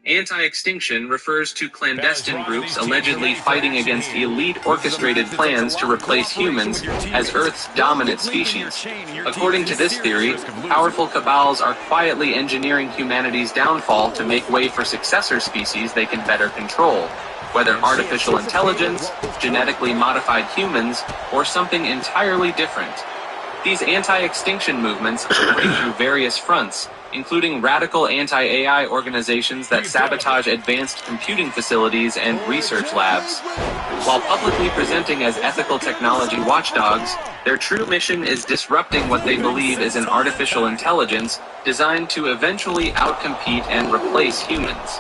Anti-extinction refers to clandestine groups allegedly fighting against elite orchestrated plans to replace humans as Earth's dominant species. According to this theory, powerful cabals are quietly engineering humanity's downfall to make way for successor species they can better control, whether artificial intelligence, genetically modified humans, or something entirely different. These anti-extinction movements operate through various fronts, including radical anti-AI organizations that sabotage advanced computing facilities and research labs. While publicly presenting as ethical technology watchdogs, their true mission is disrupting what they believe is an artificial intelligence designed to eventually outcompete and replace humans.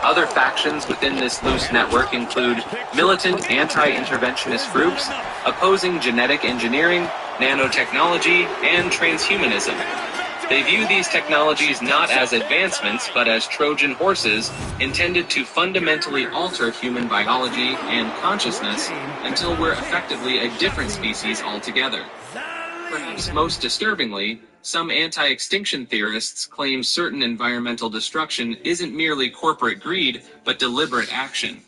Other factions within this loose network include militant anti-interventionist groups opposing genetic engineering, nanotechnology, and transhumanism. They view these technologies not as advancements, but as Trojan horses intended to fundamentally alter human biology and consciousness until we're effectively a different species altogether. Perhaps most disturbingly, some anti-extinction theorists claim certain environmental destruction isn't merely corporate greed, but deliberate action.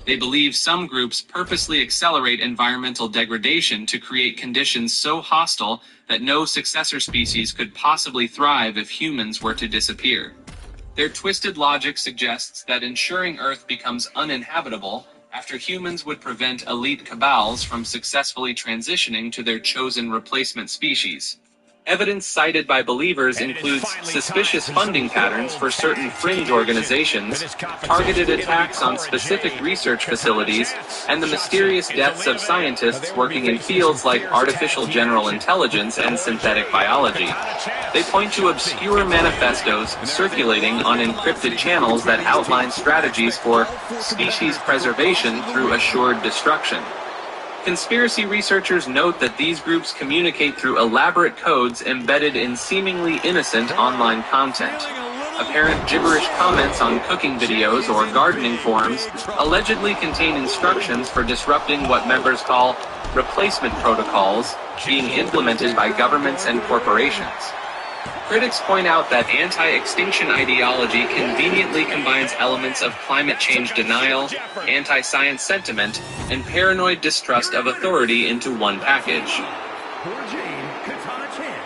They believe some groups purposely accelerate environmental degradation to create conditions so hostile that no successor species could possibly thrive if humans were to disappear. Their twisted logic suggests that ensuring Earth becomes uninhabitable after humans would prevent elite cabals from successfully transitioning to their chosen replacement species. Evidence cited by believers includes suspicious funding patterns for certain fringe organizations, targeted attacks on specific research facilities, and the mysterious deaths of scientists working in fields like artificial general intelligence and synthetic biology. They point to obscure manifestos circulating on encrypted channels that outline strategies for species preservation through assured destruction. Conspiracy researchers note that these groups communicate through elaborate codes embedded in seemingly innocent online content. Apparent gibberish comments on cooking videos or gardening forums allegedly contain instructions for disrupting what members call replacement protocols being implemented by governments and corporations. Critics point out that anti-extinction ideology conveniently combines elements of climate change denial, anti-science sentiment, and paranoid distrust of authority into one package.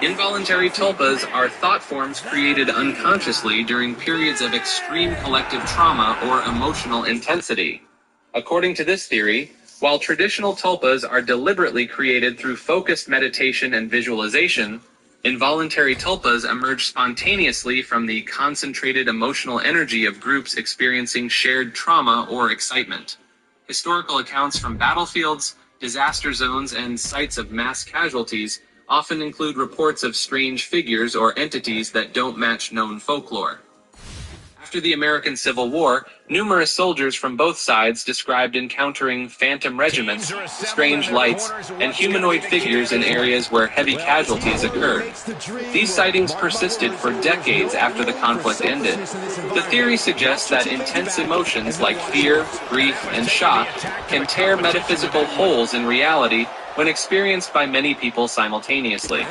Involuntary tulpas are thought forms created unconsciously during periods of extreme collective trauma or emotional intensity. According to this theory, while traditional tulpas are deliberately created through focused meditation and visualization, involuntary tulpas emerge spontaneously from the concentrated emotional energy of groups experiencing shared trauma or excitement. Historical accounts from battlefields, disaster zones, and sites of mass casualties often include reports of strange figures or entities that don't match known folklore. After the American Civil War, numerous soldiers from both sides described encountering phantom regiments, strange lights, and humanoid figures in areas where heavy casualties occurred. These sightings persisted for decades after the conflict ended. The theory suggests that intense emotions like fear, grief, and shock can tear metaphysical holes in reality when experienced by many people simultaneously.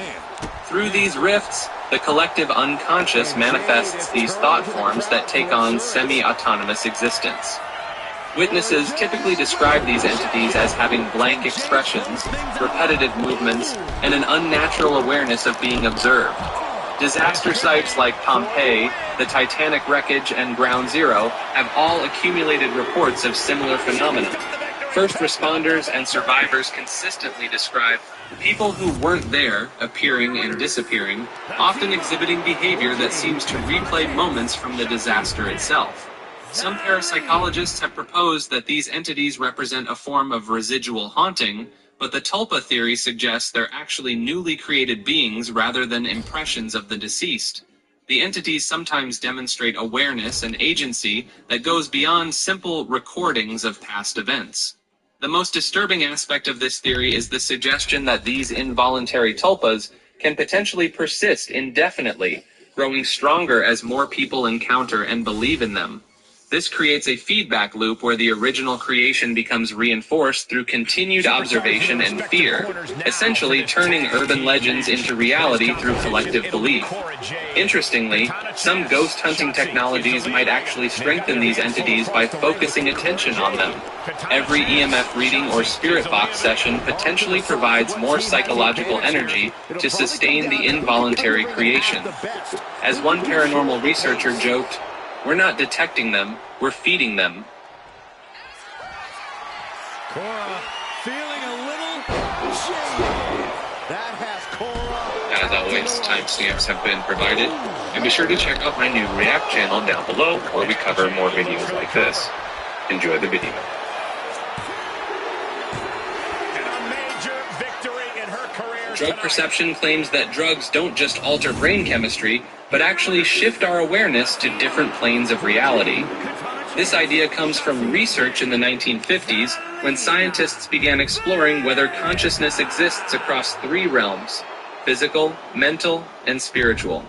Through these rifts, the collective unconscious manifests these thought forms that take on semi-autonomous existence. Witnesses typically describe these entities as having blank expressions, repetitive movements, and an unnatural awareness of being observed. Disaster sites like Pompeii, the Titanic wreckage, and Ground Zero have all accumulated reports of similar phenomena. First responders and survivors consistently describe people who weren't there appearing and disappearing, often exhibiting behavior that seems to replay moments from the disaster itself. Some parapsychologists have proposed that these entities represent a form of residual haunting, but the tulpa theory suggests they're actually newly created beings rather than impressions of the deceased. The entities sometimes demonstrate awareness and agency that goes beyond simple recordings of past events. The most disturbing aspect of this theory is the suggestion that these involuntary tulpas can potentially persist indefinitely, growing stronger as more people encounter and believe in them. This creates a feedback loop where the original creation becomes reinforced through continued observation and fear, essentially turning urban legends into reality through collective belief. Interestingly, some ghost hunting technologies might actually strengthen these entities by focusing attention on them. Every EMF reading or spirit box session potentially provides more psychological energy to sustain the involuntary creation. As one paranormal researcher joked, "We're not detecting them, we're feeding them." Cora feeling a little shady. That has Cora. As always, timestamps have been provided, and be sure to check out my new React channel down below where we cover more videos like this. Enjoy the video. And a major victory in her career. Drug perception claims that drugs don't just alter brain chemistry, but actually shift our awareness to different planes of reality. This idea comes from research in the 1950s, when scientists began exploring whether consciousness exists across three realms: physical, mental, and spiritual.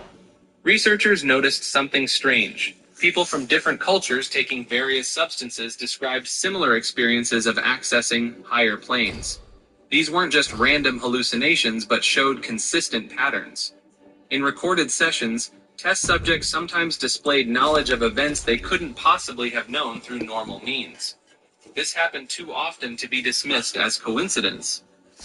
Researchers noticed something strange. People from different cultures taking various substances described similar experiences of accessing higher planes. These weren't just random hallucinations, but showed consistent patterns. In recorded sessions, test subjects sometimes displayed knowledge of events they couldn't possibly have known through normal means. This happened too often to be dismissed as coincidence.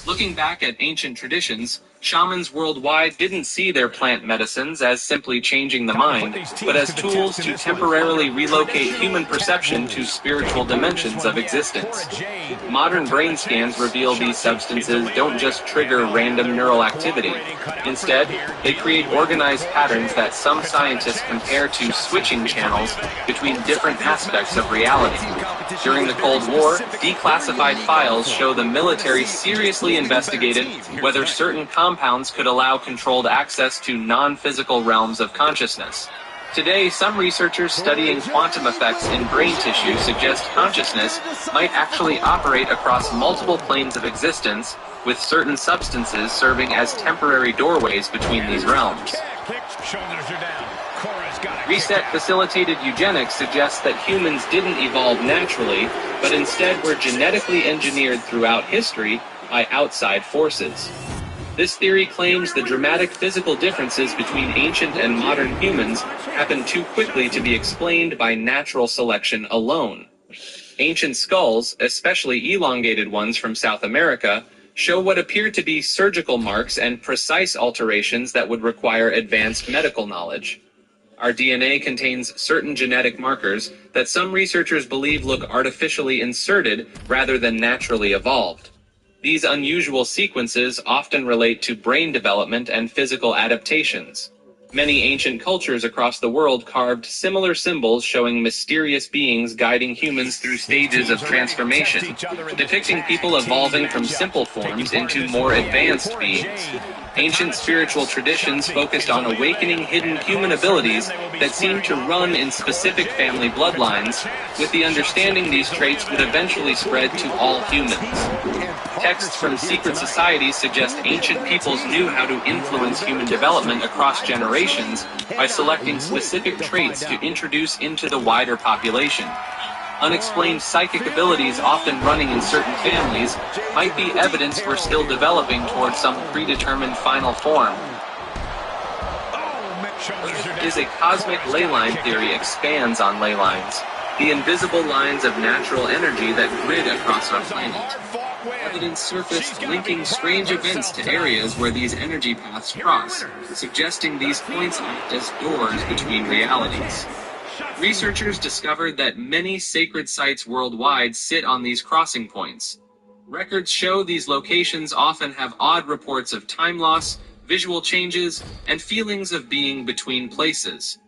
Looking back at ancient traditions, shamans worldwide didn't see their plant medicines as simply changing the mind, but as tools to temporarily relocate human perception to spiritual dimensions of existence. Modern brain scans reveal these substances don't just trigger random neural activity. Instead, they create organized patterns that some scientists compare to switching channels between different aspects of reality. During the Cold War, declassified files show the military seriously investigated whether certain compounds could allow controlled access to non-physical realms of consciousness. Today, some researchers studying quantum effects in brain tissue suggest consciousness might actually operate across multiple planes of existence, with certain substances serving as temporary doorways between these realms. Reset-facilitated eugenics suggests that humans didn't evolve naturally, but instead were genetically engineered throughout history by outside forces. This theory claims the dramatic physical differences between ancient and modern humans happened too quickly to be explained by natural selection alone. Ancient skulls, especially elongated ones from South America, show what appear to be surgical marks and precise alterations that would require advanced medical knowledge. Our DNA contains certain genetic markers that some researchers believe look artificially inserted rather than naturally evolved. These unusual sequences often relate to brain development and physical adaptations. Many ancient cultures across the world carved similar symbols showing mysterious beings guiding humans through stages of transformation, depicting people evolving from simple forms into more advanced beings. Ancient spiritual traditions focused on awakening hidden human abilities that seemed to run in specific family bloodlines, with the understanding these traits would eventually spread to all humans. Texts from secret societies suggest ancient peoples knew how to influence human development across generations by selecting specific traits to introduce into the wider population. Unexplained psychic abilities often running in certain families might be evidence we're still developing towards some predetermined final form. Is a cosmic ley line theory expands on ley lines, the invisible lines of natural energy that grid across our planet. Evidence surfaced linking strange events to areas where these energy paths cross, suggesting these points act as doors between realities. Researchers discovered that many sacred sites worldwide sit on these crossing points. Records show these locations often have odd reports of time loss, visual changes, and feelings of being between places.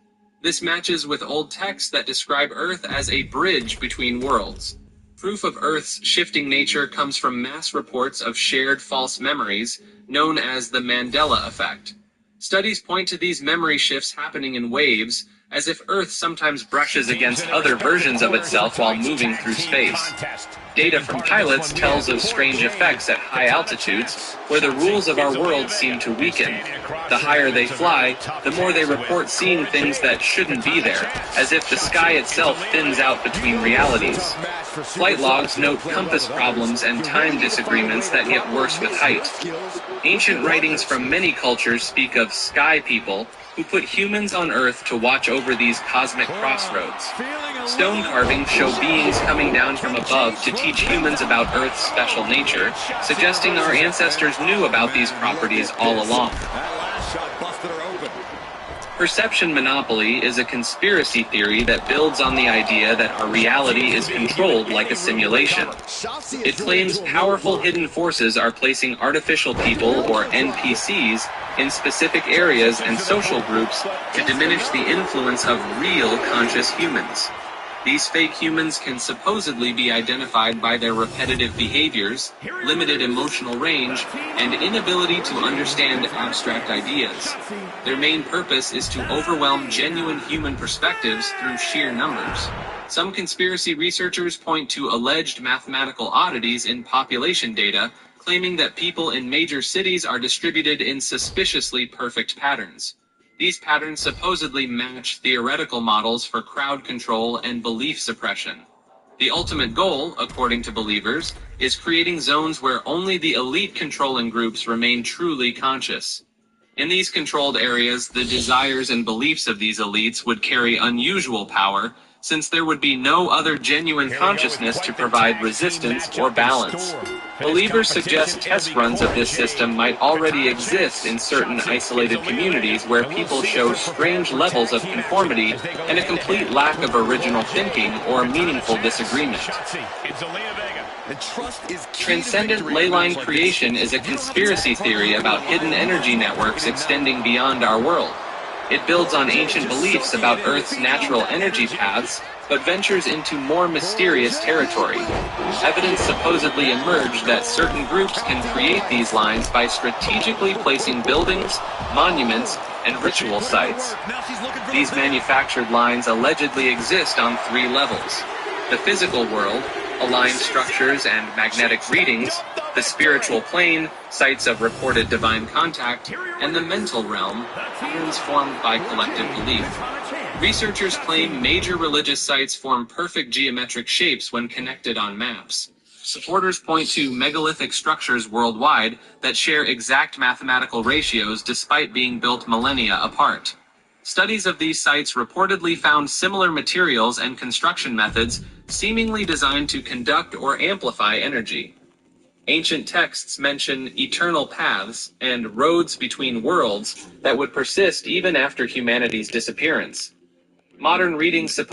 This matches with old texts that describe Earth as a bridge between worlds. Proof of Earth's shifting nature comes from mass reports of shared false memories, known as the Mandela effect. Studies point to these memory shifts happening in waves, as if Earth sometimes brushes against other versions of itself while moving through space. Data from pilots tells of strange effects at high altitudes, where the rules of our world seem to weaken. The higher they fly, the more they report seeing things that shouldn't be there, as if the sky itself thins out between realities. Flight logs note compass problems and time disagreements that get worse with height. Ancient writings from many cultures speak of sky people, who put humans on Earth to watch over these cosmic crossroads. Stone carvings show beings coming down from above to teach humans about Earth's special nature, suggesting our ancestors knew about these properties all along. Perception monopoly is a conspiracy theory that builds on the idea that our reality is controlled like a simulation. It claims powerful hidden forces are placing artificial people, or NPCs, in specific areas and social groups to diminish the influence of real conscious humans. These fake humans can supposedly be identified by their repetitive behaviors, limited emotional range, and inability to understand abstract ideas. Their main purpose is to overwhelm genuine human perspectives through sheer numbers. Some conspiracy researchers point to alleged mathematical oddities in population data, claiming that people in major cities are distributed in suspiciously perfect patterns. These patterns supposedly match theoretical models for crowd control and belief suppression. The ultimate goal, according to believers, is creating zones where only the elite controlling groups remain truly conscious. In these controlled areas, the desires and beliefs of these elites would carry unusual power, since there would be no other genuine consciousness to provide resistance or balance. Believers suggest test runs of this system might already exist in certain isolated communities where people show strange levels of conformity and a complete lack of original thinking or meaningful disagreement. Transcendent leyline creation is a conspiracy theory about hidden energy networks extending beyond our world. It builds on ancient beliefs about Earth's natural energy paths, but ventures into more mysterious territory. Evidence supposedly emerged that certain groups can create these lines by strategically placing buildings, monuments, and ritual sites. These manufactured lines allegedly exist on 3 levels: the physical world, aligned structures and magnetic readings; the spiritual plane, sites of reported divine contact; and the mental realm, patterns formed by collective belief. Researchers claim major religious sites form perfect geometric shapes when connected on maps. Supporters point to megalithic structures worldwide that share exact mathematical ratios despite being built millennia apart. Studies of these sites reportedly found similar materials and construction methods, seemingly designed to conduct or amplify energy. Ancient texts mention eternal paths and roads between worlds that would persist even after humanity's disappearance. Modern readings suppose